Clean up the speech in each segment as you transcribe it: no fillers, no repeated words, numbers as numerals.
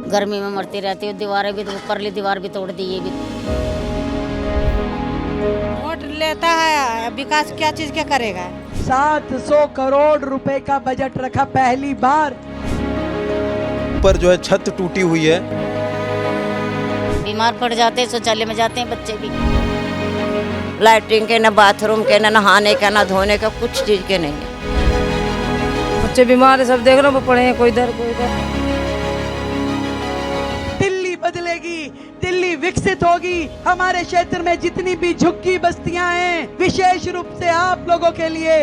गर्मी में मरती रहती हूँ। दीवारें भी तो ऊपरली दीवार भी तोड़ दी ये भी। वोट लेता है, विकास क्या चीज क्या करेगा? 700 करोड़ रुपए का बजट रखा पहली बार। पर जो है छत टूटी हुई है। बीमार पड़ जाते हैं, शौचालय में जाते हैं बच्चे भी। लाइटिंग के, ना बाथरूम के, ना नहाने का, ना धोने का, कुछ चीज के नहीं है। बच्चे बीमार है, सब देख लो, वो पड़े हैं, कोई इधर कोई इधर। दिल्ली बदलेगी, दिल्ली विकसित होगी। हमारे क्षेत्र में जितनी भी झुग्गी बस्तियां हैं, विशेष रूप से आप लोगों के लिए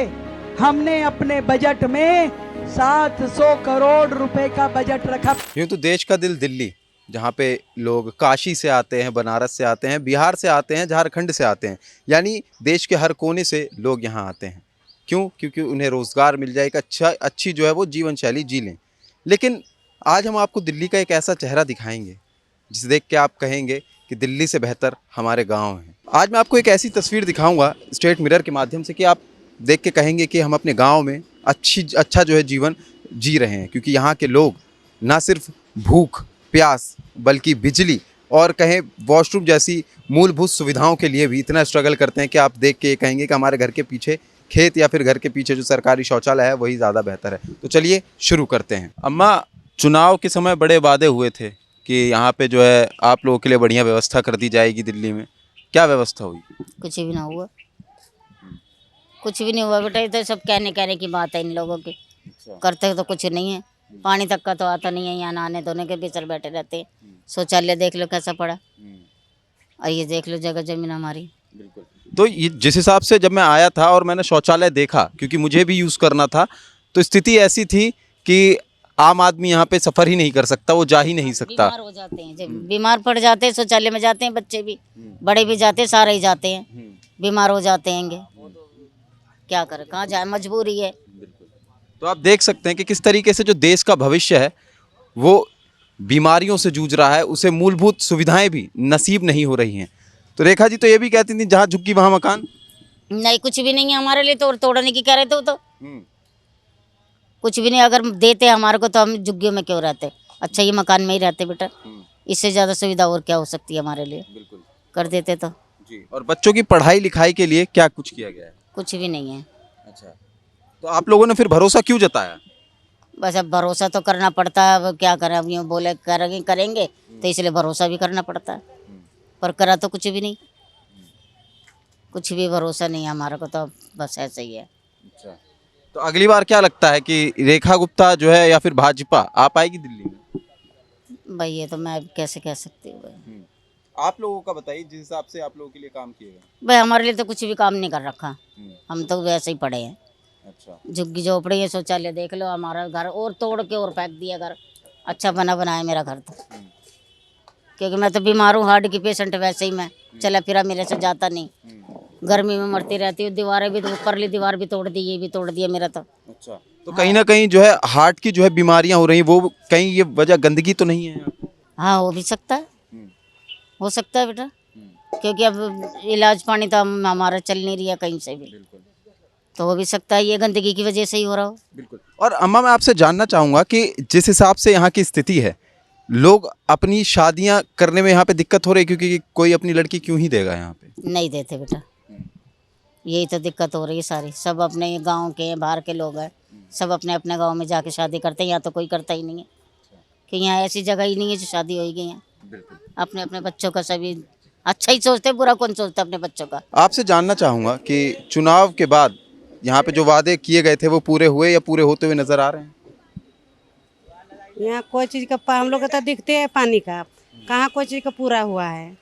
हमने अपने बजट में 700 करोड़ रुपए का बजट रखा। यूँ तो देश का दिल दिल्ली, जहाँ पे लोग काशी से आते हैं, बनारस से आते हैं, बिहार से आते हैं, झारखंड से आते हैं, यानी देश के हर कोने से लोग यहाँ आते हैं। क्यों? क्योंकि उन्हें रोज़गार मिल जाए, एक अच्छी जो है वो जीवन शैली जी लें। लेकिन आज हम आपको दिल्ली का एक ऐसा चेहरा दिखाएंगे जिसे देख के आप कहेंगे कि दिल्ली से बेहतर हमारे गांव हैं। आज मैं आपको एक ऐसी तस्वीर दिखाऊंगा स्टेट मिरर के माध्यम से कि आप देख के कहेंगे कि हम अपने गांव में अच्छा जो है जीवन जी रहे हैं, क्योंकि यहाँ के लोग ना सिर्फ भूख प्यास बल्कि बिजली और कहें वॉशरूम जैसी मूलभूत सुविधाओं के लिए भी इतना स्ट्रगल करते हैं कि आप देख के ये कहेंगे कि हमारे घर के पीछे खेत या फिर घर के पीछे जो सरकारी शौचालय है वही ज़्यादा बेहतर है। तो चलिए शुरू करते हैं। अम्मा, चुनाव के समय बड़े वादे हुए थे कि यहाँ पे जो है आप लोगों के लिए बढ़िया व्यवस्था कर दी जाएगी दिल्ली में, क्या व्यवस्था हुई? कुछ भी ना हुआ, कुछ भी नहीं हुआ बेटा। ये तो सब कहने की बात है इन लोगों की। करते तो कुछ नहीं है। पानी तक का तो आता नहीं है। यहाँ नहाने धोने के भी चल बैठे रहते हैं। शौचालय देख लो कैसा पड़ा, और ये देख लो जगह जमीन हमारी। तो ये जिस हिसाब से जब मैं आया था और मैंने शौचालय देखा, क्योंकि मुझे भी यूज़ करना था, तो स्थिति ऐसी थी कि आम आदमी यहाँ पे सफ़र ही नहीं कर सकता, वो जा ही नहीं सकता। बीमार हो जाते हैं, जब बीमार पड़ जाते हैं शौचालय में जाते हैं बच्चे भी, बड़े भी जाते हैं, सारे ही जाते हैं, बीमार हो जाते हैं। क्या करें, कहाँ जाए, मजबूरी है। तो आप देख सकते हैं कि किस तरीके से जो देश का भविष्य है वो बीमारियों से जूझ रहा है, उसे मूलभूत सुविधाएं भी नसीब नहीं हो रही हैं। तो रेखा जी तो ये भी कहती थी जहाँ झुग्गी वहाँ मकान। नहीं, कुछ भी नहीं है हमारे लिए तो, तोड़ने की कह रहे थे वो तो। कुछ भी नहीं, अगर देते हमारे को तो हम झुग्गियों में क्यों रहते। अच्छा ये मकान में ही रहते बेटा, इससे ज़्यादा सुविधा और क्या हो सकती है हमारे लिए। बिल्कुल कर देते तो जी। और बच्चों की पढ़ाई लिखाई के लिए क्या कुछ किया गया है? कुछ भी नहीं है। अच्छा, तो आप लोगों ने फिर भरोसा क्यों जताया? बस अब भरोसा तो करना पड़ता है। अब क्या करें, अब यूँ बोले करेंगे तो इसलिए भरोसा भी करना पड़ता है, पर करा तो कुछ भी नहीं। कुछ भी भरोसा नहीं है हमारे को, तो बस ऐसा ही है। अच्छा, तो अगली बार क्या लगता है कि रेखा गुप्ता जो है या फिर भाजपा आ पाएगी दिल्ली में? भाई ये तो मैं कैसे कह सकती हूँ भाई। आप लोगों का बताइए, जिस हिसाब से आप लोगों के लिए काम किए गए। भाई हमारे लिए तो कुछ भी काम नहीं कर रखा, हम तो वैसे ही पड़े हैं। अच्छा, झुग्गी झोपड़ी है, शौचालय देख लो। हमारा घर और तोड़ के और फेंक दिया घर। अच्छा बनाया मेरा घर तो, क्योंकि मैं तो बीमार हूँ, हार्ट की पेशेंट। वैसे ही मैं चला फिरा मेरे से जाता नहीं। गर्मी में मरती रहती हूँ। दीवारें भी तो ऊपरली दीवार भी तोड़ दी, ये भी तोड़ दिया मेरा तो। अच्छा, तो कहीं ना कहीं जो है हार्ट की जो है बीमारियां हो रही हैं, वो कहीं ये वजह गंदगी तो नहीं है? हाँ हो भी सकता है, हो सकता है बेटा, क्योंकि अब इलाज पानी तो हमारा चल नहीं रहा कहीं से भी, तो हो भी सकता है ये गंदगी की वजह से ही हो रहा हो। बिल्कुल। और अम्मा, मैं आपसे जानना चाहूँगा कि जिस हिसाब से यहाँ की स्थिति है, लोग अपनी शादियाँ करने में यहाँ पे दिक्कत हो रही है, क्योंकि कोई अपनी लड़की क्यों ही देगा यहाँ पे? नहीं देते बेटा, यही तो दिक्कत हो रही है सारी। सब अपने गांव के हैं, बाहर के लोग हैं, सब अपने अपने गांव में जाके शादी करते हैं। यहाँ तो कोई करता ही नहीं है, कि यहाँ ऐसी जगह ही नहीं है जो शादी हो गई है। अपने अपने बच्चों का सभी अच्छा ही सोचते हैं, बुरा कौन सोचता है अपने बच्चों का। आपसे जानना चाहूँगा कि चुनाव के बाद यहाँ पे जो वादे किए गए थे वो पूरे हुए या पूरे होते हुए नजर आ रहे हैं? यहाँ कोई चीज का हम लोग को तो दिखते है पानी का, कहाँ कोई चीज का पूरा हुआ है।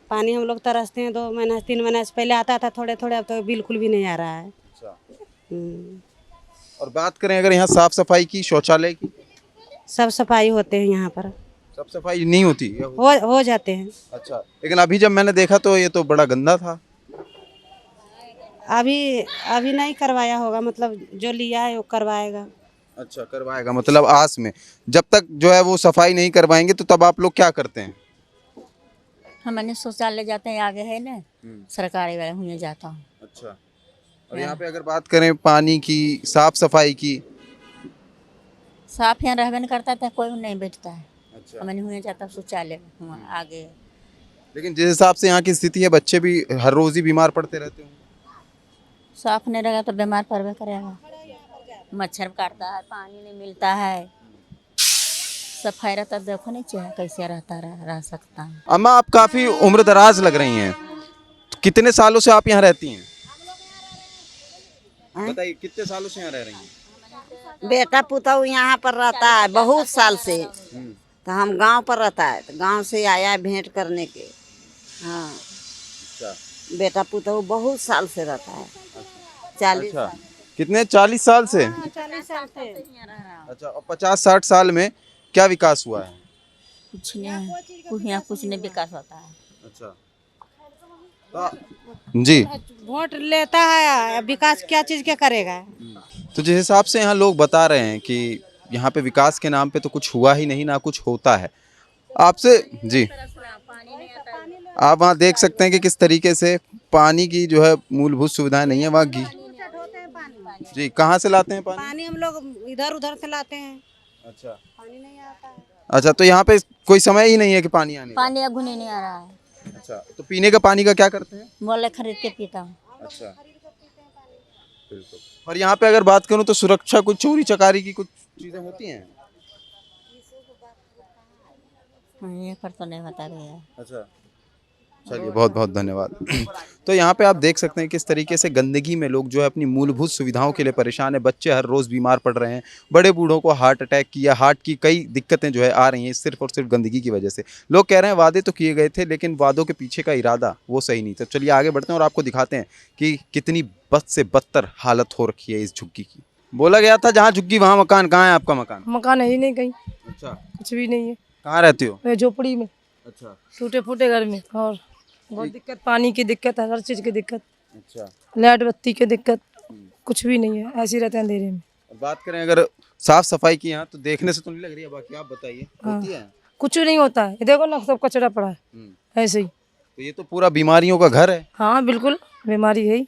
पानी हम लोग तरसते हैं 2 महीना 3 महीना से पहले आता था थोड़े थोड़े, अब तो बिल्कुल भी नहीं आ रहा है। और बात करें अगर यहाँ साफ सफाई की, शौचालय की? सब सफाई होते हैं यहाँ पर, सब सफाई नहीं होती हो जाते हैं। अच्छा, लेकिन अभी जब मैंने देखा तो ये तो बड़ा गंदा था। अभी नहीं करवाया होगा, मतलब जो लिया है वो करवाएगा। अच्छा, करवाएगा, मतलब आस में। जब तक जो है वो सफाई नहीं करवाएंगे तो तब आप लोग क्या करते हैं? हमने शौचालय जाते हैं, आगे है ना सरकारी वाले, हुए जाता हूँ। अच्छा, और यहाँ पे अगर बात करें पानी की, साफ सफाई की? साफ यहाँ रहबे नहीं करता था, कोई नहीं बैठता है। अच्छा। हमने हुए जाता शौचालय में वहाँ आगे। लेकिन जिस हिसाब से यहाँ की स्थिति है, बच्चे भी हर रोज ही बीमार पड़ते रहते हैं। साफ नहीं रहेगा तो बीमार पड़बे करेगा। मच्छर काटता है, पानी नहीं मिलता है, सफाई रहता देखो नहीं चाहिए कैसे रह सकता है। अम्मा, आप काफी उम्र दराज लग रही हैं, तो कितने सालों से आप यहाँ रहती हैं? बताइए, कितने सालों से यहाँ रह रही हैं? बेटा पुतहु यहाँ पर रहता है बहुत साल से, तो हम गांव पर रहता है, तो गांव से आया है भेंट करने के। हाँ, अच्छा। बेटा पुतहु बहुत साल से रहता है, 40 अच्छा, कितने? 40 साल से? 40 साल से। अच्छा, और 50-60 साल में क्या विकास हुआ है? कुछ नहीं, यहाँ कुछ नहीं विकास होता है। अच्छा। जी। वोट लेता है, विकास क्या चीज के करेगा? तो जिस हिसाब से यहाँ लोग बता रहे हैं कि यहाँ पे विकास के नाम पे तो कुछ हुआ ही नहीं, ना कुछ होता है। आपसे जी, आप वहाँ देख सकते हैं कि किस तरीके से पानी की जो है मूलभूत सुविधाएं नहीं है वहाँ जी। कहाँ से लाते हैं पानी? पानी हम लोग इधर उधर से लाते हैं। अच्छा। पानी नहीं आता है। अच्छा, तो यहाँ पे कोई समय ही नहीं है कि पानी आने का? पानी अगुनी नहीं आ रहा है। अच्छा, तो पीने का पानी का क्या करते हैं? मोले खरीद के पीता हूँ। अच्छा, बिल्कुल। और यहाँ पे अगर बात करूँ तो सुरक्षा, कुछ चोरी चकारी की कुछ चीजें होती हैं? ये पर तो नहीं होता भैया। अच्छा, चलिए, बहुत बहुत धन्यवाद। तो यहाँ पे आप देख सकते हैं किस तरीके से गंदगी में लोग जो है अपनी मूलभूत सुविधाओं के लिए परेशान है। बच्चे हर रोज़ बीमार पड़ रहे हैं, बड़े बूढ़ों को हार्ट अटैक की या हार्ट की कई दिक्कतें जो है आ रही हैं सिर्फ और सिर्फ गंदगी की वजह से। लोग कह रहे हैं वादे तो किए गए थे, लेकिन वादों के पीछे का इरादा वो सही नहीं। तो चलिए आगे बढ़ते हैं और आपको दिखाते हैं कि कितनी बद से बदतर हालत हो रखी है इस झुग्गी की। बोला गया था जहाँ झुग्गी वहाँ मकान। कहाँ है आपका मकान? मकान है ही नहीं कहीं, अच्छा, कुछ भी नहीं है। कहाँ रहती हो? मैं झोपड़ी में, अच्छा। टूटे फूटे घर में, और बहुत दिक्कत, पानी की दिक्कत है, हर चीज़ की दिक्कत, अच्छा। लाइट बत्ती की दिक्कत, कुछ भी नहीं है, ऐसे ही रहते हैं अंधेरे में। और बात करें अगर साफ सफाई की, यहाँ तो देखने से तो नहीं लग रही है, बाकी आप बताइए होती है? कुछ नहीं होता है, ये देखो ना सब कचरा पड़ा है ऐसे ही। तो ये तो पूरा बीमारियों का घर है। हाँ बिल्कुल, बीमारी है ही।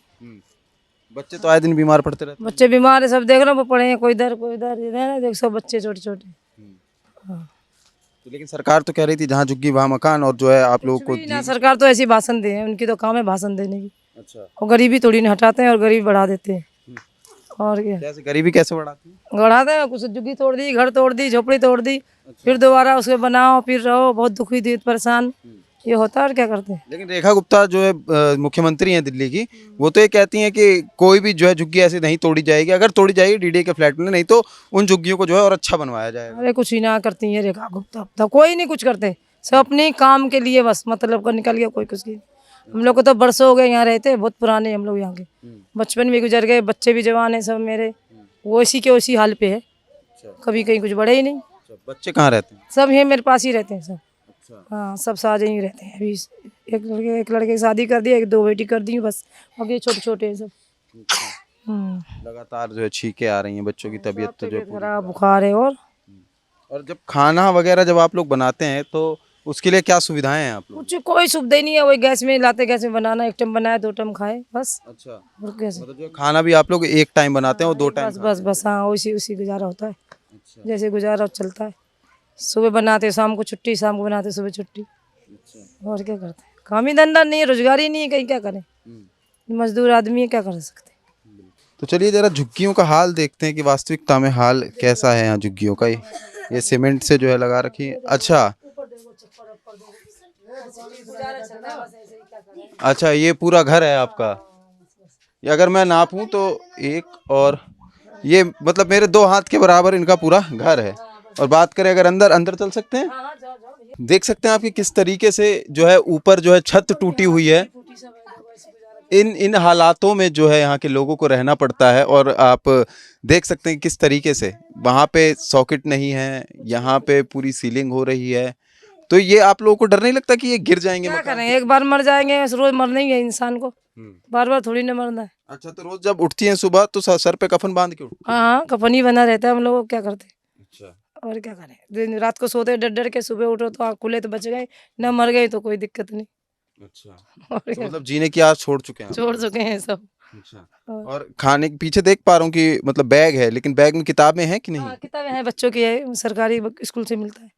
बच्चे तो आए दिन बीमार पड़ते रहते बच्चे बीमार है, सब देख रहे हो, वो पड़े हैं, कोई इधर कोई इधर, इधर ना देख, सब बच्चे छोटे छोटे। हैं। तो लेकिन सरकार तो कह रही थी जहाँ झुग्गी वहाँ मकान, और जो है आप लोगों को ना सरकार तो ऐसी भाषण दे, उनकी तो काम है भाषण देने की। अच्छा, और गरीबी थोड़ी नहीं हटाते हैं और गरीबी बढ़ा देते हैं। और क्या कैसे गरीबी कैसे बढ़ाती है? बढ़ाते हैं, कुछ झुग्गी तोड़ दी, घर तोड़ दी, झोपड़ी तोड़ दी, फिर दोबारा उसको बनाओ, फिर रहो, बहुत दुखी थी, परेशान ये होता है। और क्या करते हैं? लेकिन रेखा गुप्ता जो है मुख्यमंत्री हैं दिल्ली की, वो तो ये कहती हैं कि कोई भी जो है झुग्गी ऐसे नहीं तोड़ी जाएगी, अगर तोड़ी जाएगी डीडी के फ्लैट में, नहीं तो उन झुग्गियों को जो है और अच्छा बनवाया जाएगा। अरे कुछ ही ना करती है रेखा गुप्ता, तो कोई नहीं कुछ करते, सब अपने काम के लिए बस मतलब का निकल गया, कोई कुछ की। हम लोग को तो बरसों हो गए यहाँ रहते, बहुत पुराने हम लोग यहाँ के, बचपन भी गुजर गए, बच्चे भी जवान है सब मेरे, वो इसी के उसी हाल पे है, कभी कहीं कुछ बढ़े ही नहीं। बच्चे कहाँ रहते हैं? सब ये मेरे पास ही रहते हैं सब। हाँ, सब साझे ही रहते हैं। अभी एक लड़के की शादी कर दी, एक 2 बेटी कर दी बस, अब ये छोटे छोटे हैं सब। लगातार जो है छींकें आ रही हैं, बच्चों की तबीयत तो जो है खराब, बुखार है। और जब खाना वगैरह जब आप लोग बनाते हैं तो उसके लिए क्या सुविधाएं हैं आप लोग? कुछ कोई सुविधा ही नहीं है, वही गैस में लाते, गैस में बनाना, एक टाइम बनाए 2 टाइम खाए बस। अच्छा, और कैसे? मतलब जो खाना भी आप लोग एक टाइम बनाते हैं और 2 टाइम? बस बस बस, हाँ उसी गुजारा होता है। जैसे गुजारा चलता है, सुबह बनाते शाम को छुट्टी, शाम को बनाते सुबह छुट्टी। और क्या करते हैं? काम ही धंधा नहीं है, रोजगारी नहीं है, कहीं क्या करें, मजदूर आदमी है, क्या कर सकते हैं। तो चलिए जरा झुग्गियों का हाल देखते हैं कि वास्तविकता में हाल कैसा है यहाँ झुग्गियों का। ये सीमेंट से जो है लगा रखी है। अच्छा, ये पूरा घर है आपका? ये अगर मैं नापूं तो एक और ये मतलब मेरे 2 हाथ के बराबर इनका पूरा घर है। और बात करें अगर अंदर चल सकते हैं, देख सकते हैं आपकी किस तरीके से जो है ऊपर जो है छत टूटी हुई है। इन हालातों में जो है यहाँ के लोगों को रहना पड़ता है। और आप देख सकते हैं किस तरीके से वहाँ पे सॉकेट नहीं है, यहाँ पे पूरी सीलिंग हो रही है। तो ये आप लोगों को डर नहीं लगता कि ये गिर जाएंगे? क्या करें, एक बार मर जाएंगे, रोज मरना ही है इंसान को, बार बार थोड़ी ना मरना है। अच्छा, तो रोज जब उठती हैं सुबह तो सर पे कफन बांध के उठती? हाँ, कफन ही बना रहता है हम लोग, क्या करते। अच्छा, और क्या करें, दिन रात को सोते डर डर के, सुबह उठो तो आँख खुले तो बच गए, न मर गए तो कोई दिक्कत नहीं। अच्छा। और तो क्या, मतलब जीने की आस छोड़ चुके हैं? छोड़ चुके हैं सब। अच्छा। और खाने के पीछे देख पा रहा हूँ कि मतलब बैग है, लेकिन बैग में किताबें हैं कि नहीं? हाँ, किताबें हैं बच्चों की, है सरकारी स्कूल से मिलता है।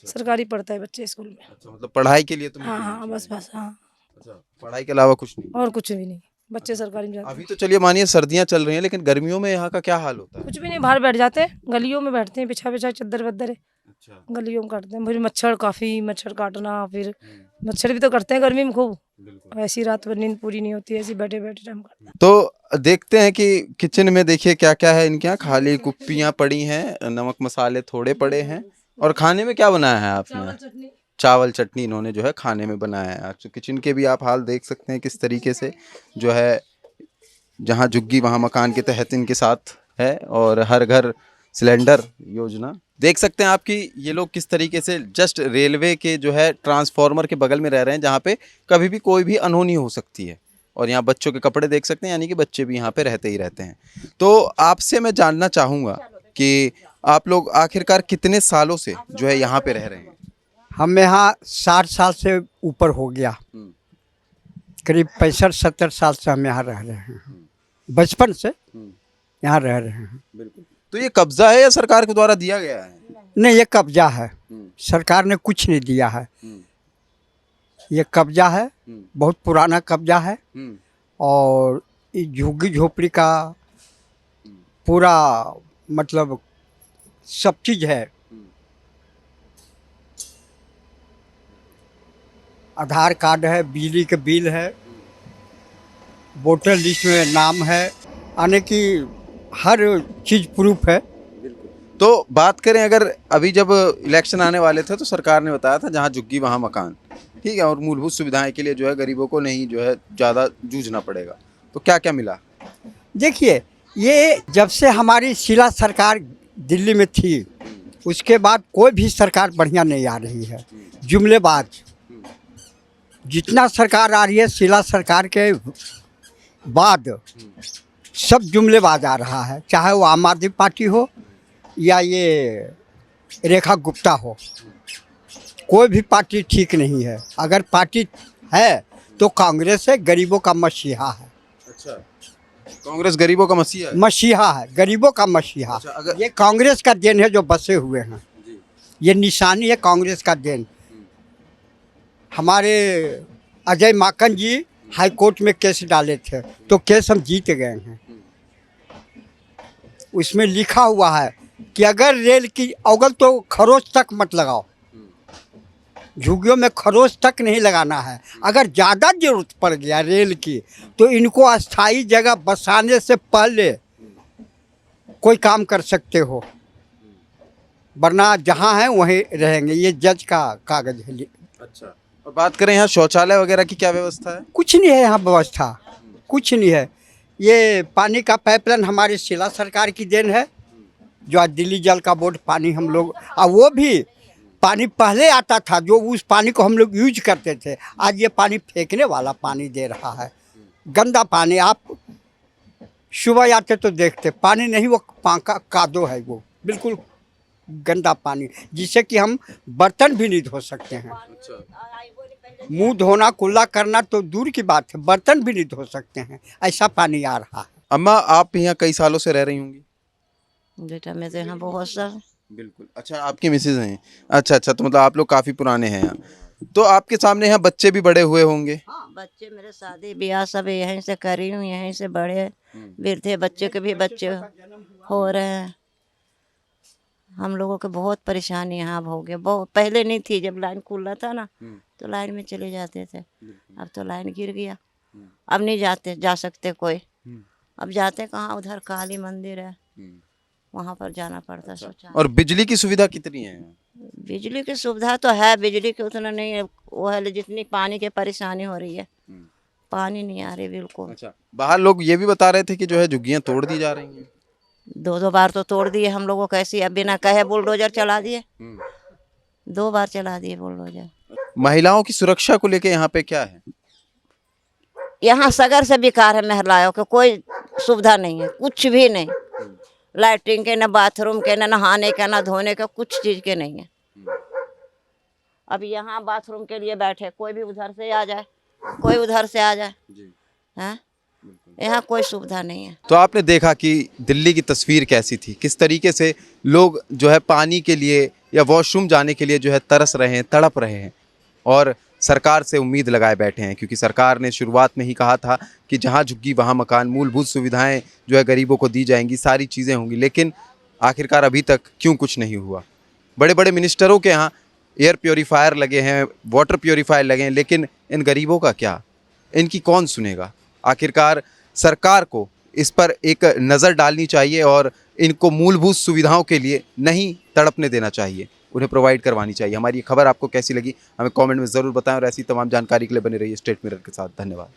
सरकारी पढ़ता है बच्चे स्कूल में। अच्छा, मतलब पढ़ाई के लिए तो हाँ मिलती हाँ, है। बस हाँ, अच्छा, पढ़ाई के अलावा कुछ नहीं? और कुछ भी नहीं, बच्चे सरकारी में जाते अभी हैं। तो चलिए मानिए सर्दियां चल रही हैं, लेकिन गर्मियों में यहाँ का क्या हाल होता है? कुछ भी नहीं, बाहर बैठ जाते हैं, गलियों में बैठते हैं, बिछा बिछा चद्दर वद्दर है, अच्छा। गलियों में काटते हैं। फिर मच्छर, काफ़ी मच्छर काटना, फिर मच्छर भी तो करते हैं गर्मी में खूब। ऐसी रात भर नींद पूरी नहीं होती, ऐसी बैठे बैठे टाइम काटते तो देखते हैं कि किचन में देखिए क्या क्या है इनके यहाँ। खाली कुप्पियाँ पड़ी हैं, नमक मसाले थोड़े पड़े हैं। और खाने में क्या बनाया है आपने? हैं। चावल चटनी इन्होंने जो है खाने में बनाया है। तो किचन के भी आप हाल देख सकते हैं किस तरीके से जो है, जहाँ झुग्गी वहाँ मकान के तहत इनके साथ है। और हर घर सिलेंडर योजना देख सकते हैं आपकी। ये लोग किस तरीके से जस्ट रेलवे के जो है ट्रांसफार्मर के बगल में रह रहे हैं, जहाँ पे कभी भी कोई भी अनहोनी हो सकती है। और यहाँ बच्चों के कपड़े देख सकते हैं, यानी कि बच्चे भी यहाँ पे रहते ही रहते हैं। तो आपसे मैं जानना चाहूँगा कि आप लोग आखिरकार कितने सालों से जो है यहाँ पे रह रहे हैं? हम यहाँ 60 साल से ऊपर हो गया, करीब 65-70 साल से हम यहाँ रह रहे हैं। बचपन से यहाँ रह रहे हैं। बिल्कुल। तो ये कब्जा है या सरकार के द्वारा दिया गया है? नहीं, ये कब्जा है, सरकार ने कुछ नहीं दिया है। ये कब्जा है, बहुत पुराना कब्जा है। और इस झुग्गी झोपड़ी का पूरा मतलब सब चीज़ है। आधार कार्ड है, बिजली के बिल है, वोटर लिस्ट में नाम है, यानी कि हर चीज़ प्रूफ है। तो बात करें, अगर अभी जब इलेक्शन आने वाले थे तो सरकार ने बताया था जहाँ झुग्गी वहाँ मकान, ठीक है, और मूलभूत सुविधाएं के लिए जो है गरीबों को नहीं जो है ज़्यादा जूझना पड़ेगा। तो क्या क्या मिला? देखिए, ये जब से हमारी शीला सरकार दिल्ली में थी, उसके बाद कोई भी सरकार बढ़िया नहीं आ रही है। जुमलेबाज जितना सरकार आ रही है, शीला सरकार के बाद सब जुमलेबाज आ रहा है, चाहे वो आम आदमी पार्टी हो या ये रेखा गुप्ता हो। कोई भी पार्टी ठीक नहीं है। अगर पार्टी है तो कांग्रेस है, गरीबों का मसीहा है। अच्छा, कांग्रेस गरीबों का मसीहा है? मसीहा है, गरीबों का मसीहा। अच्छा, अगर ये कांग्रेस का देन है जो बसे हुए हैं। ये निशानी है कांग्रेस का देन। हमारे अजय माकन जी हाई कोर्ट में केस डाले थे, तो केस हम जीत गए हैं। उसमें लिखा हुआ है कि अगर रेल की अवगल तो खरोच तक मत लगाओ, झुग्गियों में खरोच तक नहीं लगाना है। अगर ज़्यादा जरूरत पड़ गया रेल की, तो इनको अस्थाई जगह बसाने से पहले कोई काम कर सकते हो, वरना जहाँ हैं वहीं रहेंगे। ये जज का कागज है। अच्छा, और बात करें यहाँ शौचालय वगैरह की क्या व्यवस्था है? कुछ नहीं है यहाँ व्यवस्था, कुछ नहीं है। ये पानी का पाइपलाइन हमारी शीला सरकार की देन है, जो आज दिल्ली जल का बोर्ड पानी हम लोग, और वो भी पानी पहले आता था जो उस पानी को हम लोग यूज करते थे। आज ये पानी फेंकने वाला पानी दे रहा है, गंदा पानी। आप सुबह आते तो देखते पानी नहीं, वो पाका कादो है, वो बिल्कुल गंदा पानी, जिससे कि हम बर्तन भी नहीं धो सकते हैं। मुंह धोना कुल्ला करना तो दूर की बात है, बर्तन भी नहीं धो सकते हैं, ऐसा पानी आ रहा है। अम्मा, आप यहाँ कई सालों से रह रही होंगी? बेटा मैं तो यहाँ बहुत साल। बिल्कुल। अच्छा, आपकी मिसेज हैं? अच्छा अच्छा, तो मतलब आप लोग काफ़ी पुराने हैं यहाँ। तो आपके सामने यहाँ बच्चे भी बड़े हुए होंगे? हाँ, बच्चे मेरे शादी ब्याह सब यहीं से करी हूँ, यहीं से बड़े वृद्ध बच्चे के भी बच्चे हो रहे हैं। हम लोगों के बहुत परेशानी यहाँ हो गया। बहुत पहले नहीं थी, जब लाइन खुला था ना तो लाइन में चले जाते थे। अब तो लाइन गिर गया, अब नहीं जा सकते कोई। अब जाते कहाँ, उधर काली मंदिर है, वहाँ पर जाना पड़ता है। सोचा। और बिजली की सुविधा कितनी है? बिजली की सुविधा तो है, बिजली की उतना नहीं है, वो है जितनी पानी की परेशानी हो रही है। पानी नहीं आ रही बिल्कुल। अच्छा, बाहर लोग ये भी बता रहे थे कि जो है झुग्गियाँ तोड़ दी जा रही हैं। 2 बार तो तोड़ दिए हम लोगों, कैसी अब बिना कहे बुलडोजर चला दिए। 2 बार चला दिए बुलडोजर। महिलाओं की सुरक्षा को लेके यहाँ पे क्या है? यहाँ सगर से बेकार है महिलाओं के, कोई सुविधा नहीं है, कुछ भी नहीं। लैट्रिन के, न बाथरूम के, न नहाने का, न धोने का, कुछ चीज़ के नहीं है। अब यहाँ बाथरूम के लिए बैठे, कोई भी उधर से आ जाए, कोई उधर से आ जाए। हैं? यहाँ कोई सुविधा नहीं है। तो आपने देखा कि दिल्ली की तस्वीर कैसी थी, किस तरीके से लोग जो है पानी के लिए या वॉशरूम जाने के लिए जो है तरस रहे हैं, तड़प रहे हैं और सरकार से उम्मीद लगाए बैठे हैं, क्योंकि सरकार ने शुरुआत में ही कहा था कि जहां झुग्गी वहां मकान, मूलभूत सुविधाएं जो है गरीबों को दी जाएंगी, सारी चीज़ें होंगी। लेकिन आखिरकार अभी तक क्यों कुछ नहीं हुआ। बड़े बड़े मिनिस्टरों के यहाँ एयर प्योरीफायर लगे हैं, वाटर प्योरीफायर लगे हैं, लेकिन इन गरीबों का क्या, इनकी कौन सुनेगा। आखिरकार सरकार को इस पर एक नज़र डालनी चाहिए और इनको मूलभूत सुविधाओं के लिए नहीं तड़पने देना चाहिए, उन्हें प्रोवाइड करवानी चाहिए। हमारी ये खबर आपको कैसी लगी हमें कमेंट में ज़रूर बताएं और ऐसी तमाम जानकारी के लिए बने रहिए स्टेट मिरर के साथ। धन्यवाद।